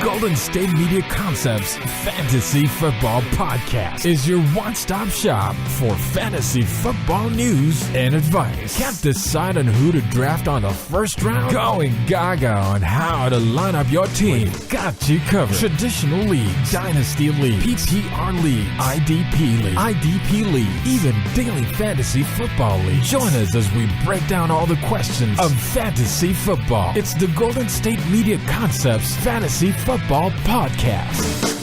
Golden State Media Concepts Fantasy Football Podcast is your one-stop shop for fantasy football news and advice. Can't decide on who to draft on the first round? Going gaga on how to line up your team. Got you covered. Traditional league, dynasty league, PPR league, IDP league, even daily fantasy football league. Join us as we break down all the questions of fantasy football. It's the Golden State Media Concepts Fantasy Football Podcast.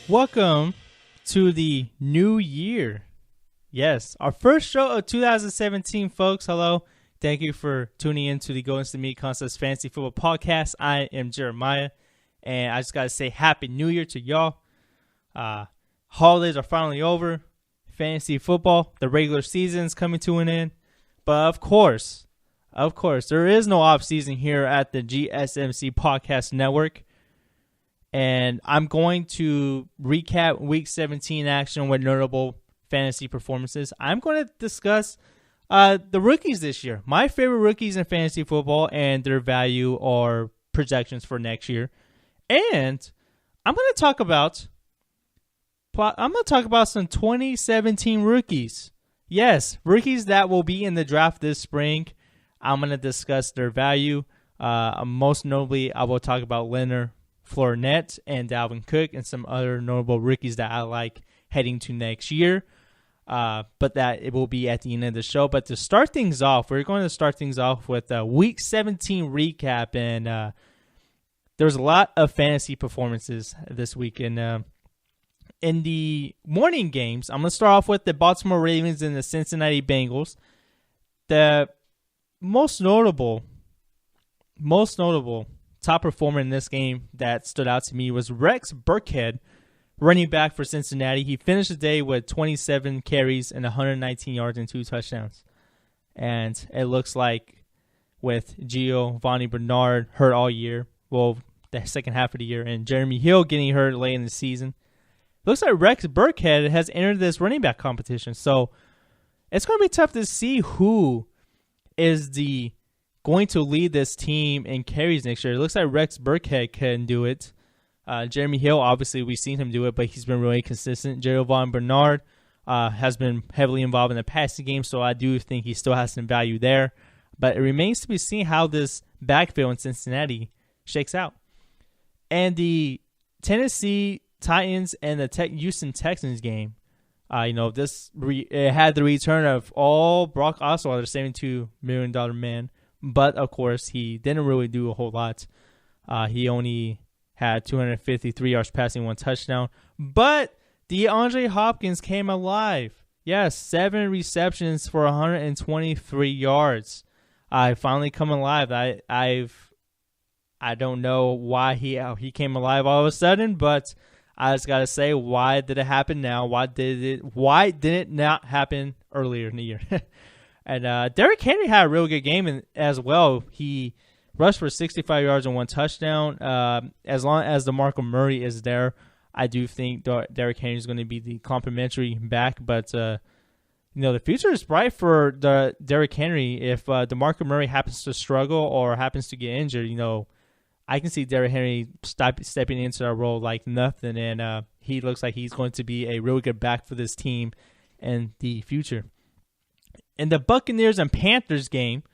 Welcome to the new year. Yes, our first show of 2017, folks. Hello. Thank you for tuning in to the Golden State Media Concepts Fantasy Football Podcast. I am Jeremiah, and I just got to say Happy New Year to y'all. Holidays are finally over. Fantasy football, the regular season is coming to an end. But of course, there is no off season here at the GSMC Podcast Network. And I'm going to recap Week 17 action with notable fantasy performances. I'm going to discuss the rookies this year. My favorite rookies in fantasy football and their value or projections for next year. And I'm going to talk about some 2017 rookies. Yes, rookies that will be in the draft this spring. I'm going to discuss their value. Most notably, I will talk about Leonard Fournette and Dalvin Cook and some other notable rookies that I like heading to next year. But that it will be at the end of the show. But to start things off, we're going to start things off with a Week 17 recap. And there's a lot of fantasy performances this week. And in the morning games, I'm going to start off with the Baltimore Ravens and the Cincinnati Bengals. The most notable top performer in this game that stood out to me was Rex Burkhead, running back for Cincinnati. He finished the day with 27 carries and 119 yards and 2 touchdowns. And it looks like with Giovanni Bernard hurt all year, well, the second half of the year, and Jeremy Hill getting hurt late in the season, looks like Rex Burkhead has entered this running back competition. So it's going to be tough to see who is going to lead this team in carries next year. It looks like Rex Burkhead can do it. Jeremy Hill, obviously, we've seen him do it, but he's been really consistent. Giovanni Bernard has been heavily involved in the passing game, so I do think he still has some value there. But it remains to be seen how this backfield in Cincinnati shakes out. And the Tennessee Titans and the Houston Texans game, it had the return of all Brock Osweiler, the $72 million man. But, of course, he didn't really do a whole lot. He only had 253 yards passing, 1 touchdown. But DeAndre Hopkins came alive. Yes, 7 receptions for 123 yards. Finally come alive. I don't know why he came alive all of a sudden, but I just got to say, why did it happen now? Why did it not happen earlier in the year? And Derrick Henry had a real good game as well. He rushed for 65 yards and 1 touchdown. As long as DeMarco Murray is there, I do think Derrick Henry is going to be the complimentary back. But the future is bright for Derrick Henry. If DeMarco Murray happens to struggle or happens to get injured, I can see Derrick Henry stepping into that role like nothing. And he looks like he's going to be a really good back for this team in the future. In the Buccaneers and Panthers game,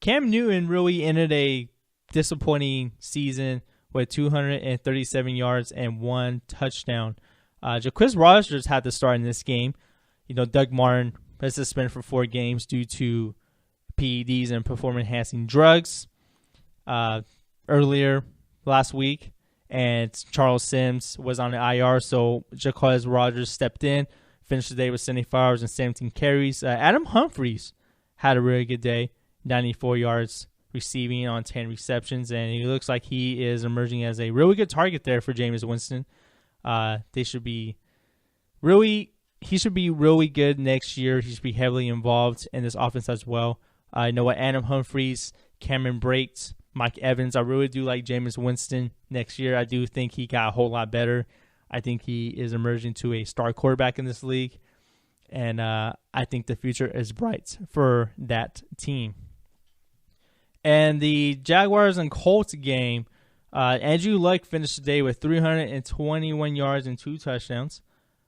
Cam Newton really ended a disappointing season with 237 yards and 1 touchdown. Jacquizz Rodgers had to start in this game. Doug Martin was suspended for 4 games due to PEDs and performance-enhancing drugs earlier last week. And Charles Sims was on the IR, so Jacquizz Rodgers stepped in, finished the day with 75 yards and 17 carries. Adam Humphries had a really good day, 94 yards receiving on 10 receptions, and he looks like he is emerging as a really good target there for Jameis Winston. He should be really good next year. He should be heavily involved in this offense as well. I know what Adam Humphries, Cameron Brates, Mike Evans. I really do like Jameis Winston next year. I do think he got a whole lot better. I think he is emerging to a star quarterback in this league, and I think the future is bright for that team. And the Jaguars and Colts game, Andrew Luck finished the day with 321 yards and 2 touchdowns.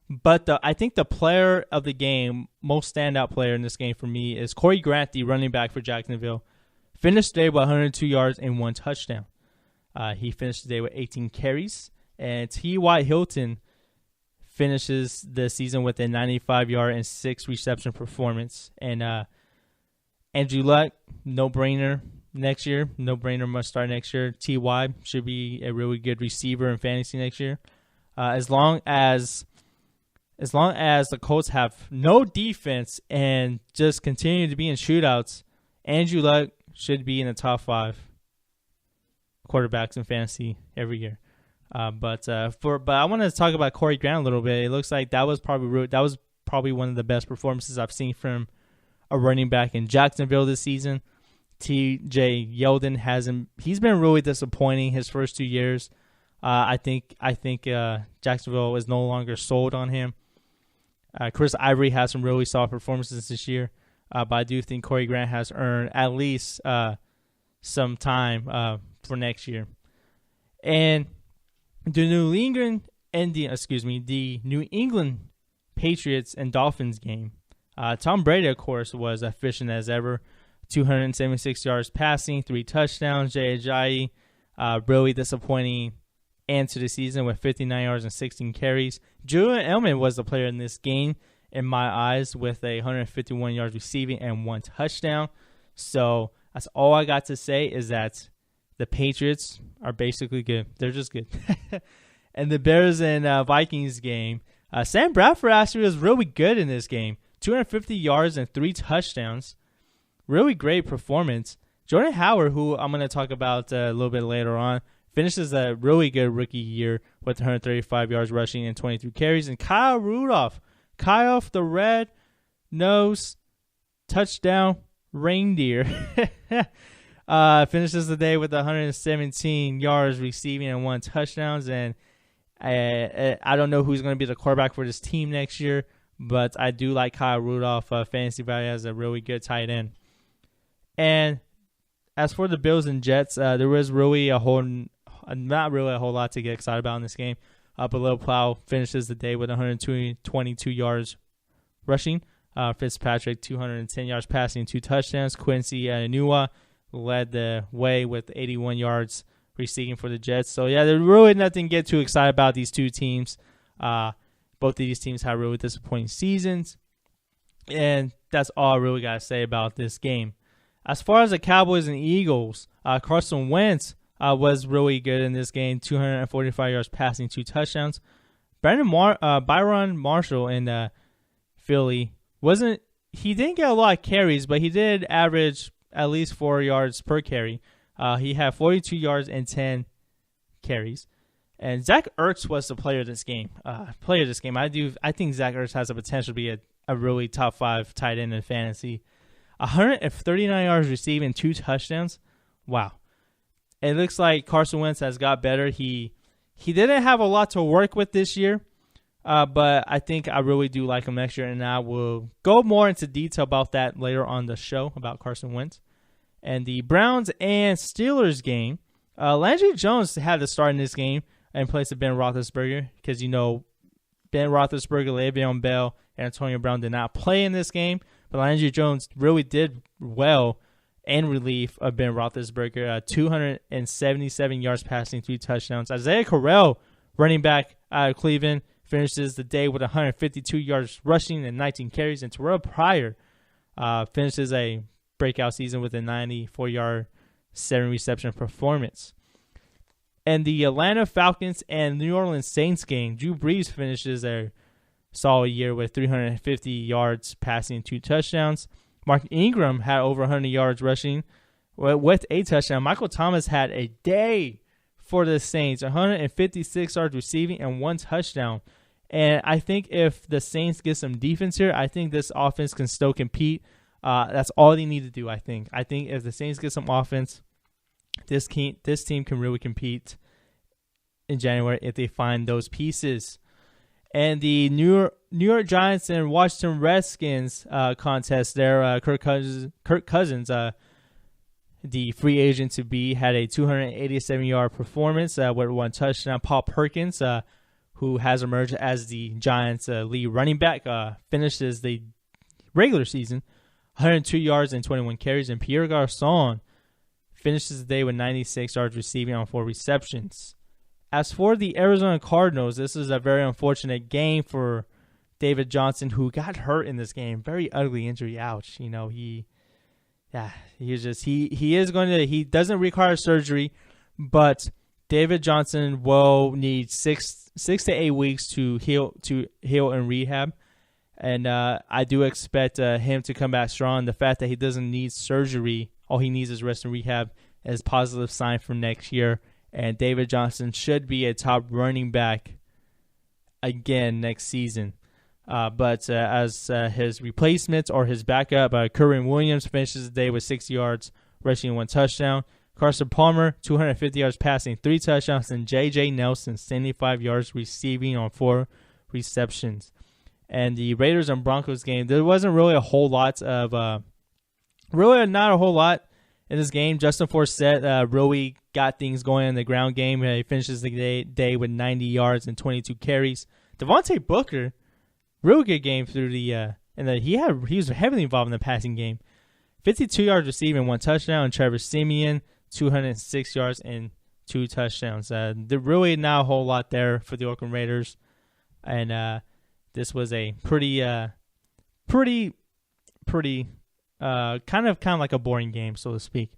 But I think the player of the game, most standout player in this game for me, is Corey Grant, the running back for Jacksonville. Finished the day with 102 yards and 1 touchdown. He finished the day with 18 carries. And T.Y. Hilton finishes the season with a 95-yard and 6 reception performance. And Andrew Luck, no-brainer next year. No-brainer must start next year. T.Y. should be a really good receiver in fantasy next year. As long as the Colts have no defense and just continue to be in shootouts, Andrew Luck should be in the top 5 quarterbacks in fantasy every year. But I want to talk about Corey Grant a little bit. It looks like that was probably one of the best performances I've seen from a running back in Jacksonville this season. T.J. Yeldon he's been really disappointing his first 2 years. I think Jacksonville is no longer sold on him. Chris Ivory has some really solid performances this year, but I do think Corey Grant has earned at least some time for next year. And the New England Patriots and Dolphins game. Tom Brady, of course, was efficient as ever. 276 yards passing, 3 touchdowns. Jay Ajayi, really disappointing end to the season with 59 yards and 16 carries. Julian Edelman was the player in this game, in my eyes, with 151 yards receiving and 1 touchdown. So that's all I got to say is that the Patriots are basically good. They're just good. And the Bears and Vikings game, Sam Bradford actually was really good in this game. 250 yards and 3 touchdowns. Really great performance. Jordan Howard, who I'm going to talk about a little bit later on, finishes a really good rookie year with 135 yards rushing and 23 carries. And Kyle Rudolph, the red-nosed touchdown reindeer, finishes the day with 117 yards receiving and 1 touchdowns. And I don't know who's going to be the quarterback for this team next year, but I do like Kyle Rudolph. Fantasy value as a really good tight end. And as for the Bills and Jets, there was really not really a whole lot to get excited about in this game. But Lil Plow finishes the day with 122 yards rushing. Fitzpatrick, 210 yards passing, 2 touchdowns. Quincy Enunwa led the way with 81 yards receiving for the Jets. So, yeah, there's really nothing to get too excited about these two teams. Both of these teams have really disappointing seasons. And that's all I really got to say about this game. As far as the Cowboys and Eagles, Carson Wentz was really good in this game. 245 yards passing, 2 touchdowns. Byron Marshall in Philly he didn't get a lot of carries, but he did average at least 4 yards per carry. He had 42 yards and 10 carries. And Zach Ertz was the player of this game. I think Zach Ertz has the potential to be a really top 5 tight end in fantasy. 139 yards receiving, 2 touchdowns. Wow. It looks like Carson Wentz has got better. He didn't have a lot to work with this year, but I think I really do like him next year, and I will go more into detail about that later on the show about Carson Wentz. And the Browns and Steelers game, Landry Jones had to start in this game in place of Ben Roethlisberger because, Ben Roethlisberger, Le'Veon Bell, and Antonio Brown did not play in this game. But Landry Jones really did well in relief of Ben Roethlisberger. 277 yards passing, 3 touchdowns. Isaiah Correll, running back out of Cleveland, finishes the day with 152 yards rushing and 19 carries. And Terrell Pryor finishes a breakout season with a 94-yard, 7-reception performance. And the Atlanta Falcons and New Orleans Saints game, Drew Brees finishes a solid year with 350 yards passing and 2 touchdowns. Mark Ingram had over 100 yards rushing with a touchdown. Michael Thomas had a day for the Saints, 156 yards receiving and 1 touchdown. And I think if the Saints get some defense here, I think this offense can still compete. That's all they need to do, I think. I think if the Saints get some offense, this team can really compete in January if they find those pieces. And the New York Giants and Washington Redskins contest there, Kirk Cousins, the free agent to be, had a 287-yard performance with 1 touchdown. Paul Perkins, who has emerged as the Giants' lead running back, finishes the regular season 102 yards and 21 carries. And Pierre Garçon finishes the day with 96 yards receiving on 4 receptions. As for the Arizona Cardinals, this is a very unfortunate game for David Johnson, who got hurt in this game. Very ugly injury. Ouch. You know, he doesn't require surgery, but David Johnson will need 6 to 8 weeks to heal and rehab. And I do expect him to come back strong. The fact that he doesn't need surgery, all he needs is rest and rehab, is a positive sign for next year. And David Johnson should be a top running back again next season. But as his replacement or his backup, Clemson Williams finishes the day with 60 yards, rushing and 1 touchdown. Carson Palmer, 250 yards passing, 3 touchdowns. And J.J. Nelson, 75 yards receiving on 4 receptions. And the Raiders and Broncos game, there wasn't really a whole lot of not a whole lot in this game. Justin Forsett really got things going in the ground game. He finishes the day with 90 yards and 22 carries. Devontae Booker, real good game through the he was heavily involved in the passing game. 52 yards receiving, 1 touchdown. And Trevor Siemian, 206 yards and 2 touchdowns. There really not a whole lot there for the Oakland Raiders, and this was a pretty kind of like a boring game, so to speak.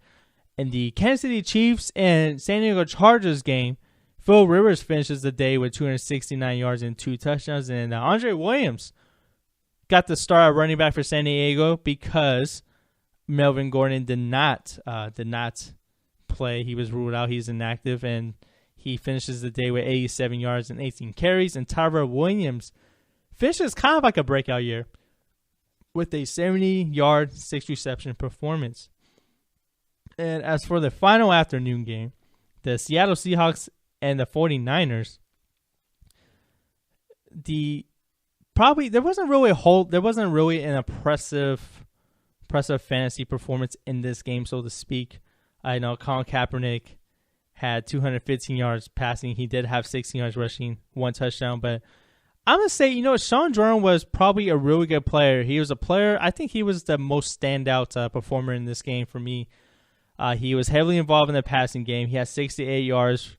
In the Kansas City Chiefs and San Diego Chargers game, Phil Rivers finishes the day with 269 yards and 2 touchdowns. And Andre Williams got the start at running back for San Diego because Melvin Gordon did not play. He was ruled out. He's inactive, and he finishes the day with 87 yards and 18 carries. And Tyrell Williams finishes kind of like a breakout year with a 70-yard, 6-reception performance. And as for the final afternoon game, the Seattle Seahawks and the 49ers, there wasn't really an impressive fantasy performance in this game, so to speak. I know Colin Kaepernick had 215 yards passing. He did have 16 yards rushing, 1 touchdown, but I'm going to say, Sean Jordan was probably a really good player. He was a player, I think he was the most standout performer in this game for me. He was heavily involved in the passing game. He had 68 yards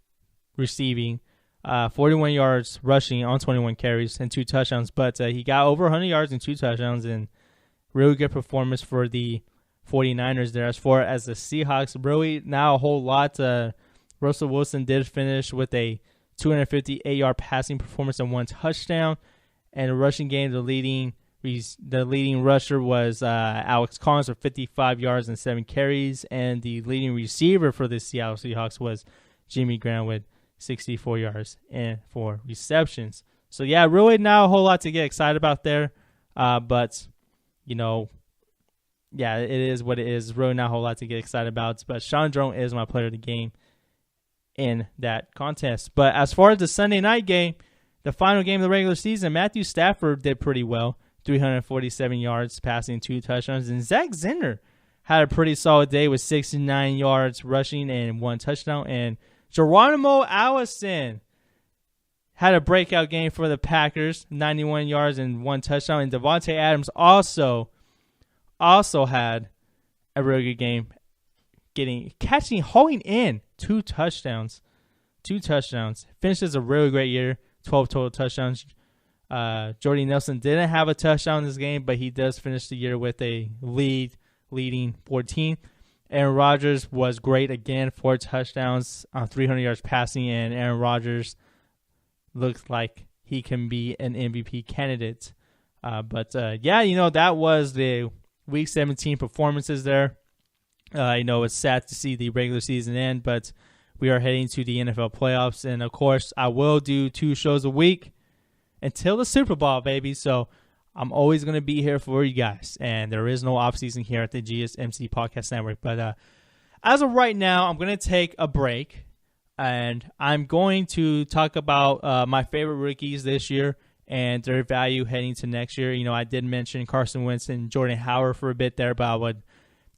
receiving, 41 yards rushing on 21 carries and 2 touchdowns. But he got over 100 yards and 2 touchdowns, and really good performance for the 49ers there. As far as the Seahawks, really not a whole lot. Russell Wilson did finish with a 258-yard passing performance and 1 touchdown. And the rushing game, the leading rusher was Alex Collins with 55 yards and 7 carries. And the leading receiver for the Seattle Seahawks was Jimmy Graham with 64 yards and 4 receptions. So, yeah, really not a whole lot to get excited about there. But, yeah, it is what it is. Really not a whole lot to get excited about. But Sean Jordan is my player of the game in that contest. But as far as the Sunday night game, the final game of the regular season, Matthew Stafford did pretty well. 347 yards passing, 2 touchdowns. And Zach Zenner had a pretty solid day with 69 yards rushing and 1 touchdown. And Geronimo Allison had a breakout game for the Packers, 91 yards and 1 touchdown. And Devontae Adams also had a really good game, hauling in 2 touchdowns. Finishes a really great year, 12 total touchdowns. Jordy Nelson didn't have a touchdown in this game, but he does finish the year with a leading 14. Aaron Rodgers was great again, 4 touchdowns on 300 yards passing, and Aaron Rodgers looks like he can be an MVP candidate. That was the Week 17 performances there. It's sad to see the regular season end, but we are heading to the NFL playoffs. And, of course, I will do 2 shows a week until the Super Bowl, baby. So I'm always going to be here for you guys. And there is no offseason here at the GSMC Podcast Network. But as of right now, I'm going to take a break. And I'm going to talk about my favorite rookies this year and their value heading to next year. I did mention Carson Wentz and Jordan Howard for a bit there, but I would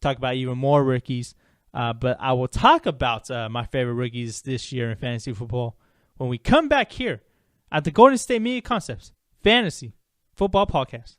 talk about even more rookies. But I will talk about my favorite rookies this year in fantasy football when we come back here at the Golden State Media Concepts Fantasy Football Podcast.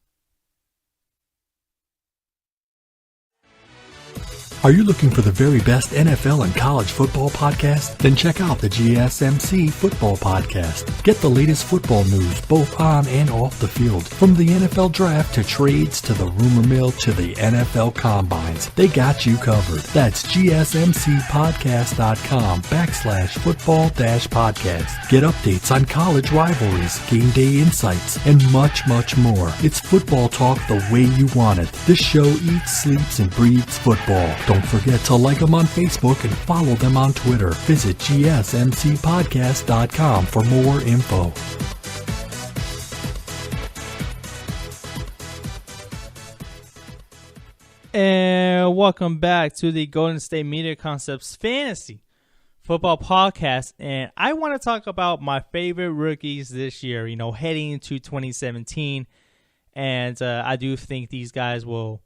Are you looking for the very best NFL and college football podcast? Then check out the GSMC Football Podcast. Get the latest football news both on and off the field. From the NFL Draft to trades to the rumor mill to the NFL Combines, they got you covered. That's GSMCpodcast.com/football-podcast. Get updates on college rivalries, game day insights, and much, much more. It's football talk the way you want it. This show eats, sleeps, and breathes football. Don't forget to like them on Facebook and follow them on Twitter. Visit GSMCpodcast.com for more info. And welcome back to the Golden State Media Concepts Fantasy Football Podcast. And I want to talk about my favorite rookies this year, heading into 2017. And I do think these guys will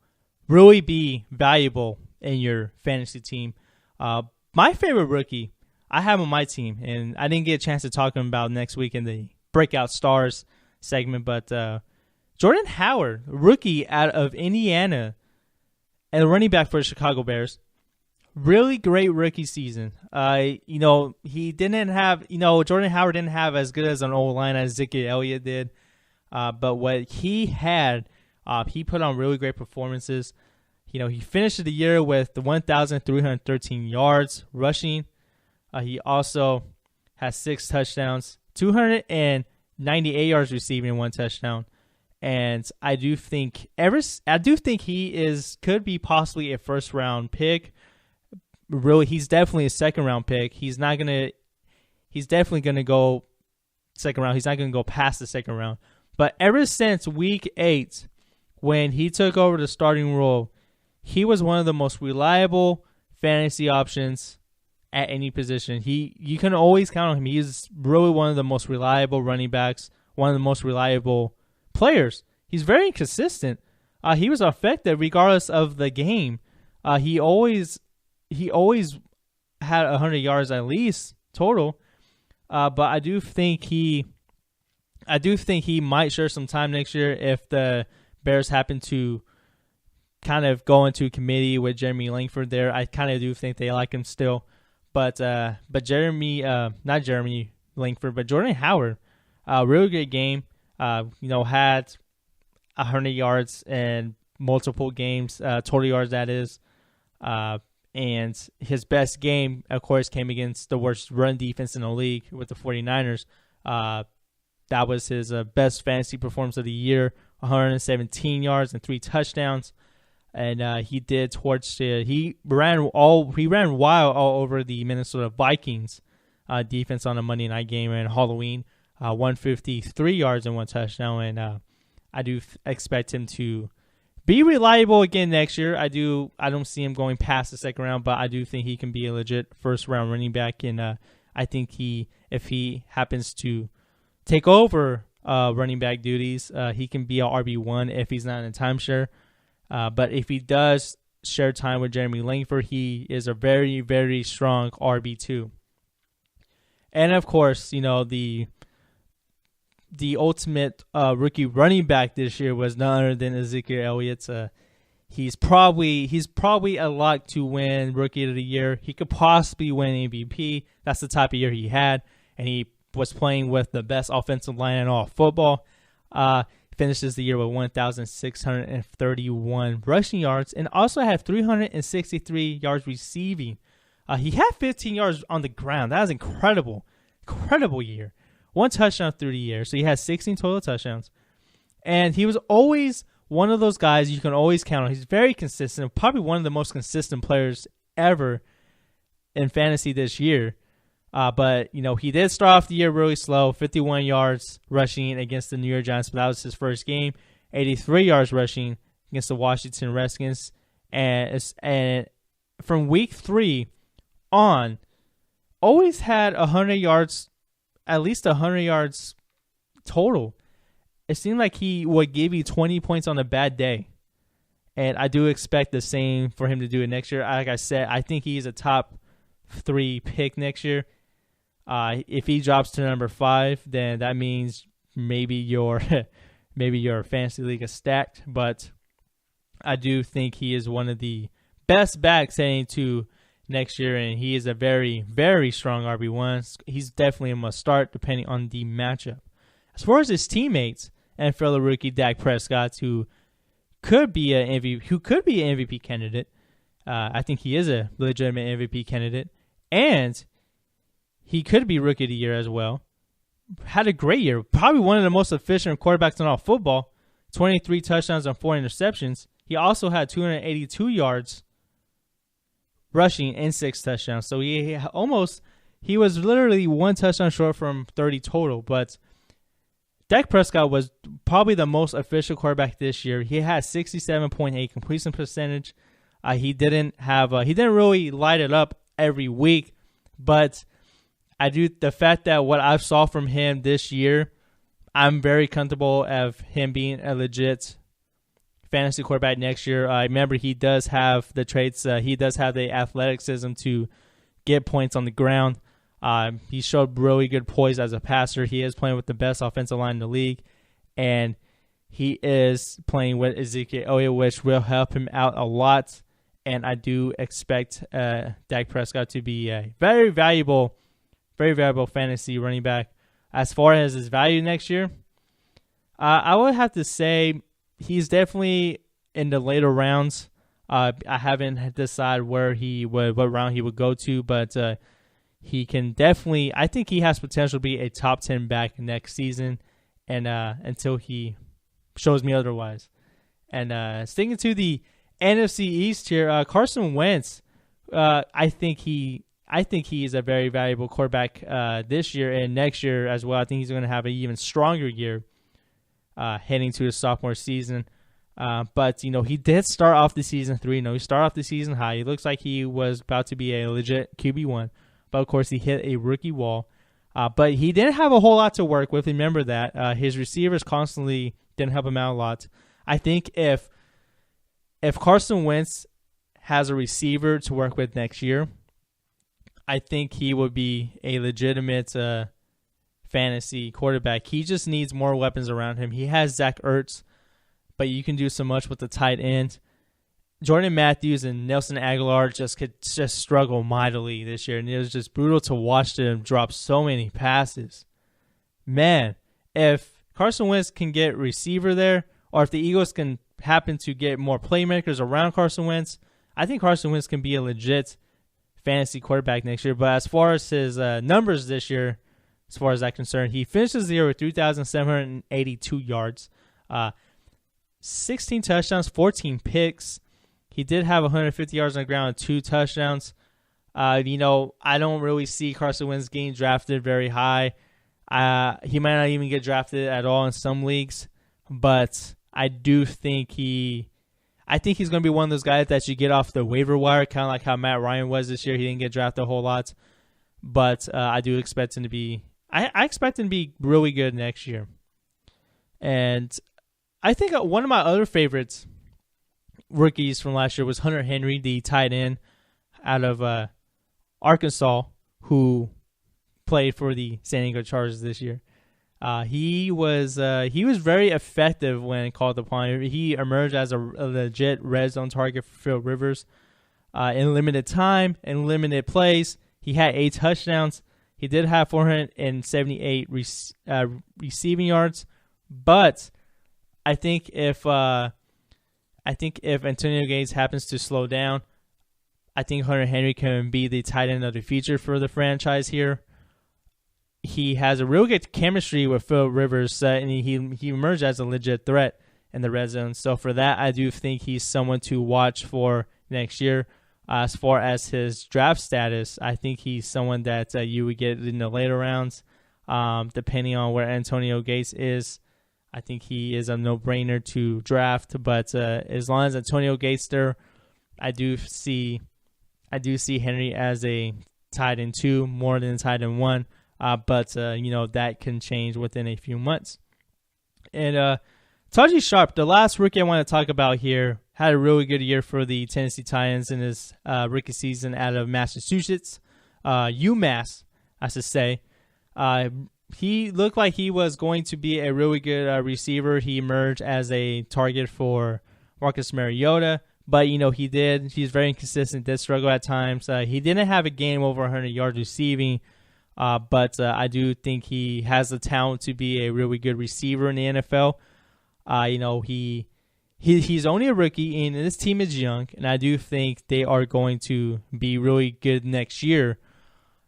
really be valuable in your fantasy team. My favorite rookie I have on my team, and I didn't get a chance to talk to him about next week in the Breakout Stars segment, but Jordan Howard, rookie out of Indiana, and a running back for the Chicago Bears. Really great rookie season. He didn't have, Jordan Howard didn't have as good as an O-line as Ezekiel Elliott did, but what he had, he put on really great performances. He finished the year with 1,313 yards rushing. He also has 6 touchdowns, 298 yards receiving, and 1 touchdown. And I do think he could be possibly a first round pick. Really, he's definitely a second round pick. He's definitely gonna go second round. He's not gonna go past the second round. But ever since week 8, when he took over the starting role, he was one of the most reliable fantasy options at any position. You can always count on him. He's really one of the most reliable running backs, one of the most reliable players. He's very consistent. He was effective regardless of the game. He always had 100 yards at least total. But I do think he might share some time next year if the Bears happen to kind of go into committee with Jeremy Langford there. I kind of do think they like him still. But not Jeremy Langford, but Jordan Howard, really good game. Had 100 yards in multiple games, total yards that is. And his best game, of course, came against the worst run defense in the league with the 49ers. That was his best fantasy performance of the year, 117 yards and 3 touchdowns. And he ran wild all over the Minnesota Vikings defense on a Monday night game and Halloween, 153 yards and 1 touchdown. And I do expect him to be reliable again next year. I don't see him going past the second round, but I do think he can be a legit first round running back. And I think if he happens to take over running back duties, he can be a RB1 if he's not in a timeshare. But if he does share time with Jeremy Langford, he is a very, very strong RB2. And of course, the ultimate rookie running back this year was none other than Ezekiel Elliott. He's probably a lock to win Rookie of the Year. He could possibly win MVP. That's the type of year he had, and he was playing with the best offensive line in all of football. Finishes the year with 1,631 rushing yards and also had 363 yards receiving. He had 15 yards on the ground. That was incredible year. one touchdown through the air. So he has 16 total touchdowns. And he was always one of those guys you can always count on. He's very consistent, probably one of the most consistent players ever in fantasy this year. But, he did start off the year really slow, 51 yards rushing against the New York Giants, but that was his first game, 83 yards rushing against the Washington Redskins. And from week 3 on, always had 100 yards, at least 100 yards total. It seemed like he would give you 20 points on a bad day. And I do expect the same for him to do it next year. Like I said, I think he's a top 3 pick next year. If he drops to number 5, then that means maybe your fantasy league is stacked. But I do think he is one of the best backs heading to next year, and he is a very, very strong RB1. He's definitely a must start depending on the matchup. As far as his teammates and fellow rookie Dak Prescott, who could be an MVP candidate, I think he is a legitimate MVP candidate, and he could be rookie of the year as well. Had a great year, probably one of the most efficient quarterbacks in all football. 23 touchdowns and 4 interceptions. He also had 282 yards rushing and 6 touchdowns. So he was literally 1 touchdown short from 30 total. But Dak Prescott was probably the most efficient quarterback this year. He had 67.8 completion percentage. He didn't really light it up every week, but the fact that what I've saw from him this year, I'm very comfortable of him being a legit fantasy quarterback next year. I remember he does have the traits. He does have the athleticism to get points on the ground. He showed really good poise as a passer. He is playing with the best offensive line in the league, and he is playing with Ezekiel Elliott, which will help him out a lot. And I do expect Dak Prescott to be a very valuable fantasy running back. As far as his value next year, I would have to say he's definitely in the later rounds. I haven't decided what round he would go to, but he can definitely. I think he has potential to be a top 10 back next season, and until he shows me otherwise. And sticking to the NFC East here, Carson Wentz. I think he is a very valuable quarterback this year and next year as well. I think he's going to have an even stronger year heading to his sophomore season. But he did start off the season 3. He started off the season high. He looks like he was about to be a legit QB1. But, of course, he hit a rookie wall. But he didn't have a whole lot to work with. Remember that. His receivers constantly didn't help him out a lot. I think if Carson Wentz has a receiver to work with next year, I think he would be a legitimate fantasy quarterback. He just needs more weapons around him. He has Zach Ertz, but you can do so much with the tight end. Jordan Matthews and Nelson Aguilar could struggle mightily this year, and it was just brutal to watch them drop so many passes. Man, if Carson Wentz can get receiver there, or if the Eagles can happen to get more playmakers around Carson Wentz, I think Carson Wentz can be a legit fantasy quarterback next year. But as far as his numbers this year, as far as that's concerned, he finishes the year with 3,782 yards, 16 touchdowns, 14 picks. He did have 150 yards on the ground and 2 touchdowns. I don't really see Carson Wentz getting drafted very high. He might not even get drafted at all in some leagues, but I do think he's going to be one of those guys that you get off the waiver wire, kind of like how Matt Ryan was this year. He didn't get drafted a whole lot, but I do expect him to be. I expect him to be really good next year. And I think one of my other favorites rookies from last year was Hunter Henry, the tight end out of Arkansas, who played for the San Diego Chargers this year. He was very effective when called upon. He emerged as a legit red zone target for Phil Rivers in limited time and limited plays. He had 8 touchdowns. He did have 478 receiving yards, but I think if Antonio Gates happens to slow down, I think Hunter Henry can be the tight end of the future for the franchise here. he has a real good chemistry with Phil Rivers, and he emerged as a legit threat in the red zone. So for that, I do think he's someone to watch for next year. As far as his draft status, I think he's someone that you would get in the later rounds, depending on where Antonio Gates is. I think he is a no-brainer to draft, but as long as Antonio Gates there, I do see Henry as a tight end 2 more than a tight end 1, but that can change within a few months. And Taji Sharp, the last rookie I want to talk about here, had a really good year for the Tennessee Titans in his rookie season out of Massachusetts, UMass, I should say. He looked like he was going to be a really good receiver. He emerged as a target for Marcus Mariota, but he's very inconsistent, did struggle at times. He didn't have a game over 100 yards receiving, but I do think he has the talent to be a really good receiver in the NFL. He's only a rookie, and this team is young, and I do think they are going to be really good next year.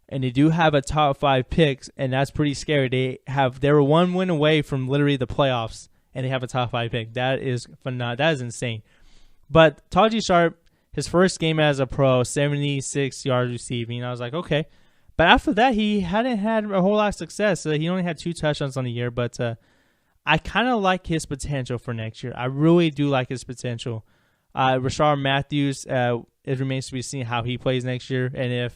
And they do have a top 5 picks, and that's pretty scary. They were 1 win away from literally the playoffs, and they have a top 5 pick. That is phenomenal. That is insane. But Taji Sharp, his first game as a pro, 76 yards receiving. I was like, okay. But after that, he hadn't had a whole lot of success. He only had 2 touchdowns on the year, but I kind of like his potential for next year. I really do like his potential. Rashard Matthews, it remains to be seen how he plays next year, and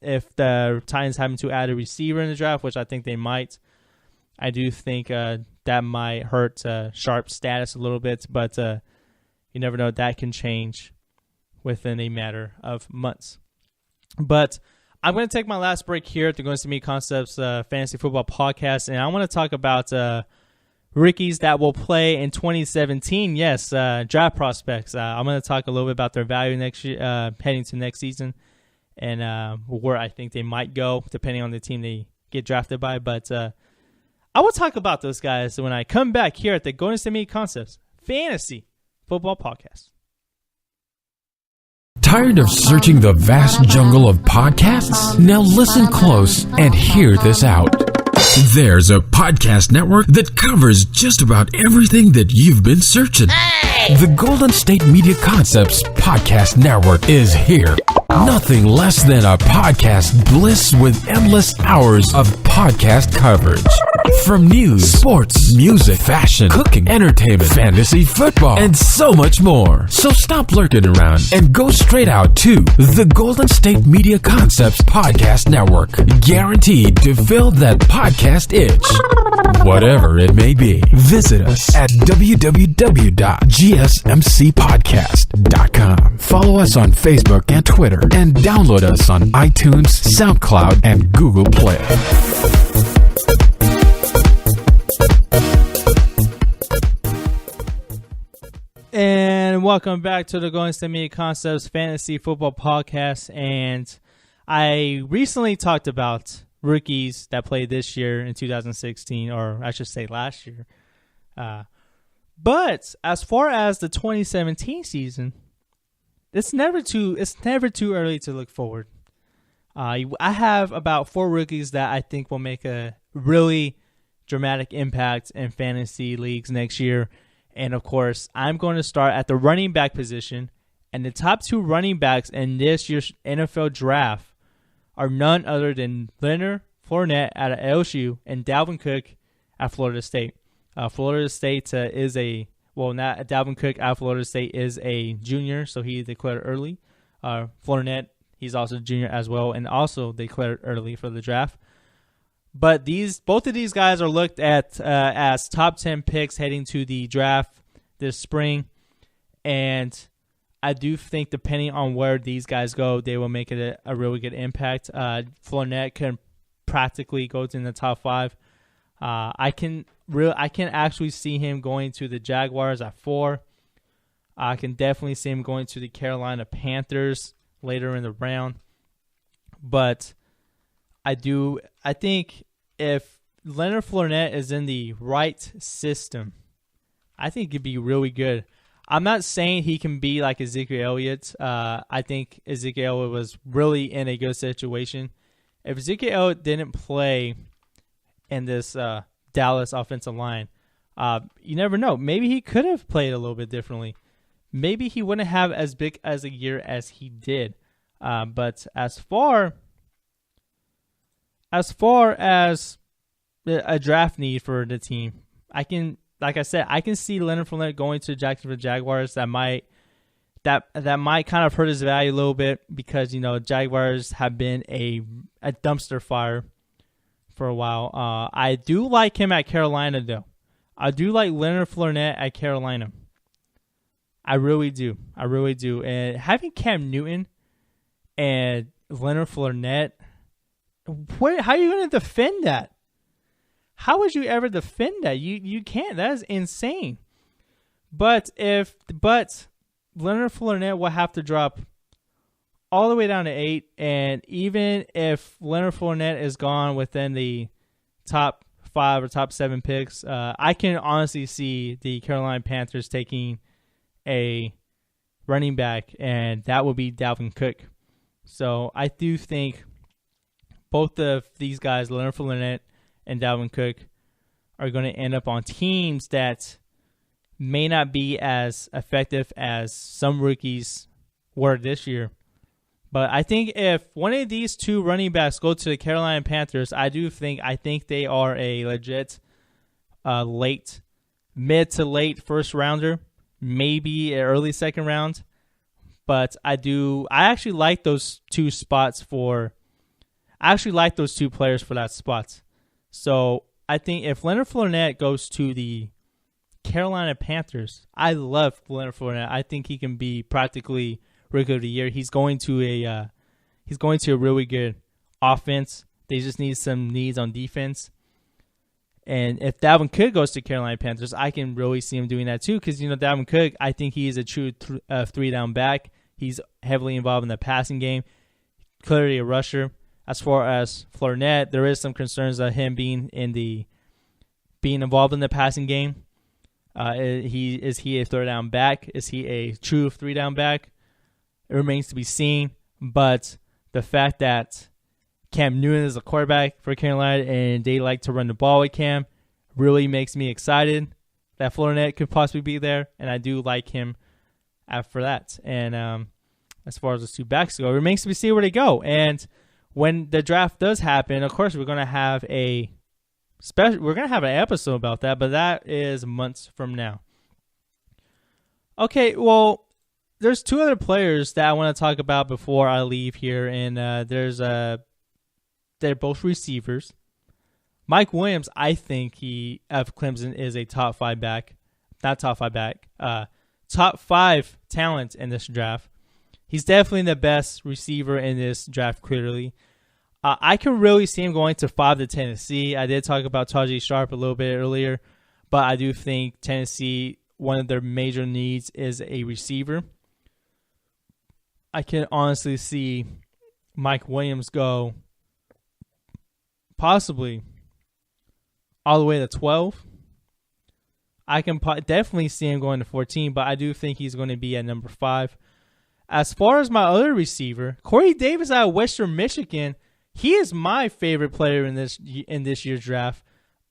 if the Titans happen to add a receiver in the draft, which I think they might, I do think that might hurt Sharp's status a little bit, but you never know. That can change within a matter of months. But I'm going to take my last break here at the Going to Me Concepts Fantasy Football Podcast, and I want to talk about rookies that will play in 2017. Yes, draft prospects. I'm going to talk a little bit about their value next year, heading to next season, and where I think they might go, depending on the team they get drafted by. But I will talk about those guys when I come back here at the Golden State Media Concepts Fantasy Football Podcast. Tired of searching the vast jungle of podcasts? Now listen close and hear this out. There's a podcast network that covers just about everything that you've been searching. Hey! The Golden State Media Concepts Podcast Network is here. Nothing less than a podcast bliss with endless hours of podcast coverage. From news, sports, music, fashion, cooking, entertainment, fantasy, football, and so much more. So stop lurking around and go straight out to the Golden State Media Concepts Podcast Network. Guaranteed to fill that podcast itch. Whatever it may be. Visit us at www.gsmcpodcast.com. Follow us on Facebook and Twitter, and download us on iTunes, SoundCloud, and Google Play. And welcome back to the Going to Media Concepts Fantasy Football Podcast. And I recently talked about rookies that played this year in 2016, or I should say last year. But as far as the 2017 season, it's never too early to look forward. I have about 4 rookies that I think will make a really dramatic impact in fantasy leagues next year. And, of course, I'm going to start at the running back position. And the top 2 running backs in this year's NFL draft are none other than Leonard Fournette out of LSU and Dalvin Cook at Florida State. Florida State Dalvin Cook at Florida State is a junior, so he declared early. Fournette, he's also a junior as well, and also declared early for the draft. But both of these guys are looked at as top 10 picks heading to the draft this spring. And I do think depending on where these guys go, they will make it a really good impact. Fournette can practically go in the top 5. I can actually see him going to the Jaguars at 4. I can definitely see him going to the Carolina Panthers later in the round. But I think if Leonard Fournette is in the right system, I think it'd be really good. I'm not saying he can be like Ezekiel Elliott. I think Ezekiel Elliott was really in a good situation. If Ezekiel Elliott didn't play in this Dallas offensive line. You never know. Maybe he could have played a little bit differently. Maybe he wouldn't have as big as a year as he did. But as far as a draft need for the team, like I said, I can see Leonard Fournette going to Jacksonville Jaguars. That might kind of hurt his value a little bit because, Jaguars have been a dumpster fire for a while. I do like him at Carolina, though. I do like Leonard Fournette at Carolina. I really do. And having Cam Newton and Leonard Fournette, how are you going to defend that? How would you ever defend that? You can't. That is insane. But Leonard Fournette will have to drop all the way down to 8, and even if Leonard Fournette is gone within the top 5 or top 7 picks, I can honestly see the Carolina Panthers taking a running back, and that will be Dalvin Cook. So I do think both of these guys, Leonard Fournette and Dalvin Cook, are going to end up on teams that may not be as effective as some rookies were this year. But I think if one of these two running backs go to the Carolina Panthers, I think they are a legit mid to late first rounder, maybe an early second round. But I actually like those two players for that spot. So I think if Leonard Fournette goes to the Carolina Panthers, I love Leonard Fournette. I think he can be practically Rookie of the Year. He's going to a really good offense. They just need some needs on defense. And if Dalvin Cook goes to Carolina Panthers, I can really see him doing that too. Because Dalvin Cook, I think he is a true 3-down back. He's heavily involved in the passing game. Clearly a rusher. As far as Fournette, there is some concerns of him being involved in the passing game. Is he a 3rd-down back? Is he a true 3-down back? It remains to be seen. But the fact that Cam Newton is a quarterback for Carolina and they like to run the ball with Cam really makes me excited that Fournette could possibly be there, and I do like him after that. And as far as the two backs go, it remains to be seen where they go. And when the draft does happen, of course, we're going to have an episode about that, but that is months from now. Okay, well, there's two other players that I want to talk about before I leave here, and they're both receivers. Mike Williams, I think of Clemson is a top 5 talent in this draft. He's definitely the best receiver in this draft, clearly. I can really see him going to 5 to Tennessee. I did talk about Tajay Sharp a little bit earlier, but I do think Tennessee, one of their major needs is a receiver. I can honestly see Mike Williams go possibly all the way to 12. I can definitely see him going to 14, but I do think he's going to be at number 5. As far as my other receiver, Corey Davis out of Western Michigan, he is my favorite player in this year's draft,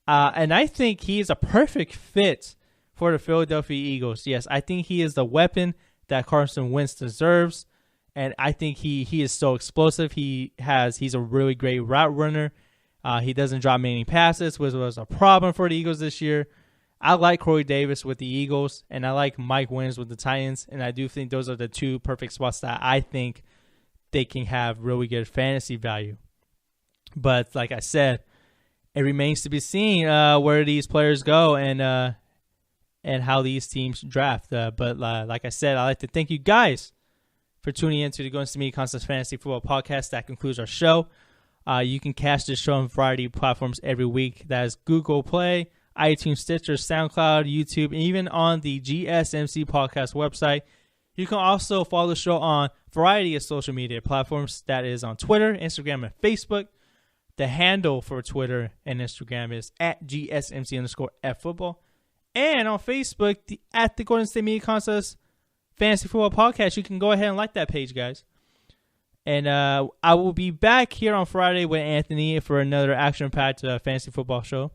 and I think he is a perfect fit for the Philadelphia Eagles. Yes, I think he is the weapon that Carson Wentz deserves, and I think he is so explosive. He's a really great route runner. He doesn't drop many passes, which was a problem for the Eagles this year. I like Corey Davis with the Eagles, and I like Mike Williams with the Titans, and I do think those are the two perfect spots that I think they can have really good fantasy value. But like I said, it remains to be seen where these players go and how these teams draft. But like I said, I'd like to thank you guys for tuning in to the Going to Me Concepts Fantasy Football Podcast. That concludes our show. You can catch this show on a variety of platforms every week. That is Google Play, iTunes, Stitcher, SoundCloud, YouTube, and even on the GSMC podcast website. You can also follow the show on a variety of social media platforms. That is on Twitter, Instagram, and Facebook. The handle for Twitter and Instagram is at GSMC_FFootball. And on Facebook, at the Golden State Media Concepts Fantasy Football Podcast. You can go ahead and like that page, guys. And I will be back here on Friday with Anthony for another action-packed fantasy football show.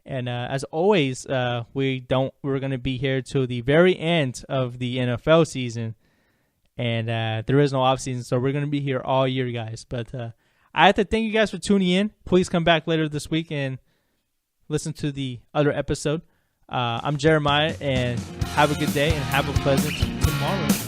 And as always, we're going to be here till the very end of the NFL season. And there is no off season, so we're going to be here all year, guys. But I have to thank you guys for tuning in. Please come back later this week and listen to the other episode. I'm Jeremiah, and have a good day and have a pleasant tomorrow.